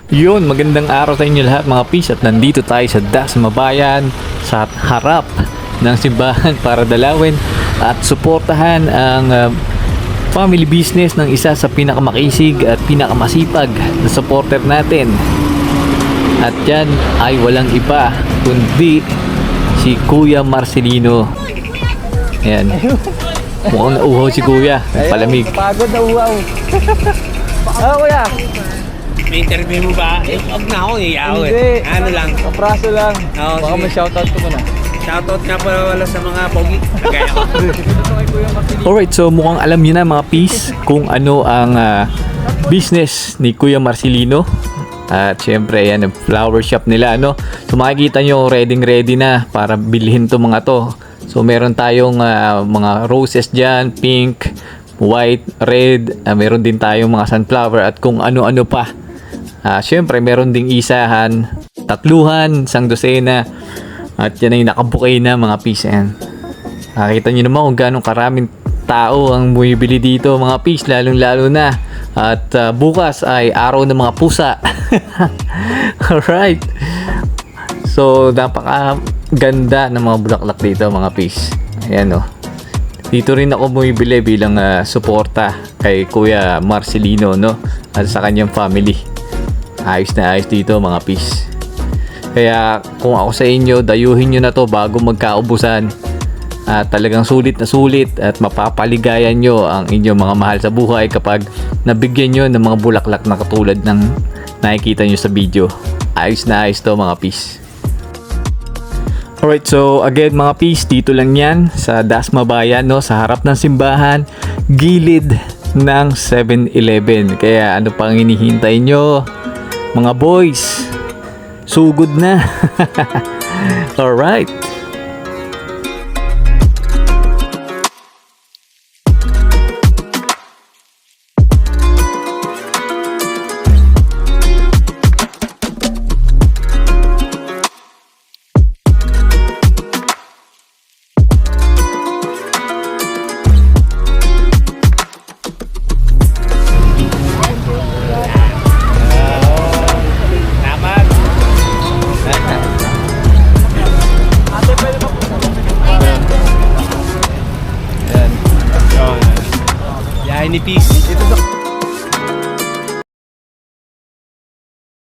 Yun, magandang araw sa inyo lahat mga peace, at nandito tayo sa Dasmabayan sa harap ng simbahan para dalawin at suportahan ang family business ng isa sa pinakamakisig at pinakamasipag na supporter natin. At yan ay walang iba kundi si Kuya Marcelino. Ayan, mukhang nauhaw si Kuya, palamig. Pagod na uwaw. Kuya. May interview mo ba? Huwag na ako, iyaw Hindi. Ano lang. Kapraso lang. Oo, Baka sige. may shoutout ko muna. Shoutout nga pala sa mga pogi. Kagaya ko. Alright, so mukhang alam niyo na mga peace kung ano ang business ni Kuya Marcelino. At syempre, yan ang flower shop nila, no? So makikita nyo, ready na para bilhin to mga to. So meron tayong mga roses dyan, pink, white, red. Meron din tayong mga sunflower at kung ano-ano pa. Syempre, meron ding isahan, tatluhan, isang dosena. At yan ay nakabukay na mga peace. Nakita nyo naman kung gano'ng karaming tao ang bumibili dito mga peace, lalong-lalo na. At bukas ay araw ng mga pusa. Alright. So, napaka-ganda ng mga bulaklak dito mga peace. Ayan o. Dito rin ako bumibili bilang suporta kay Kuya Marcelino, no? At sa kanyang family. Ayos na ayos dito mga peace. Kaya kung ako sa inyo, dayuhin nyo na to bago magkaubusan. Talagang sulit na sulit at mapapaligayan nyo ang inyong mga mahal sa buhay kapag nabigyan nyo ng mga bulaklak na katulad ng nakikita nyo sa video. Ayos na ayos to mga peace. Alright, so again mga peace, dito lang yan sa Dasmabayan, no? Sa harap ng simbahan, gilid ng 7-Eleven. Kaya ano pang hinihintay nyo mga boys? Sugod na. Alright.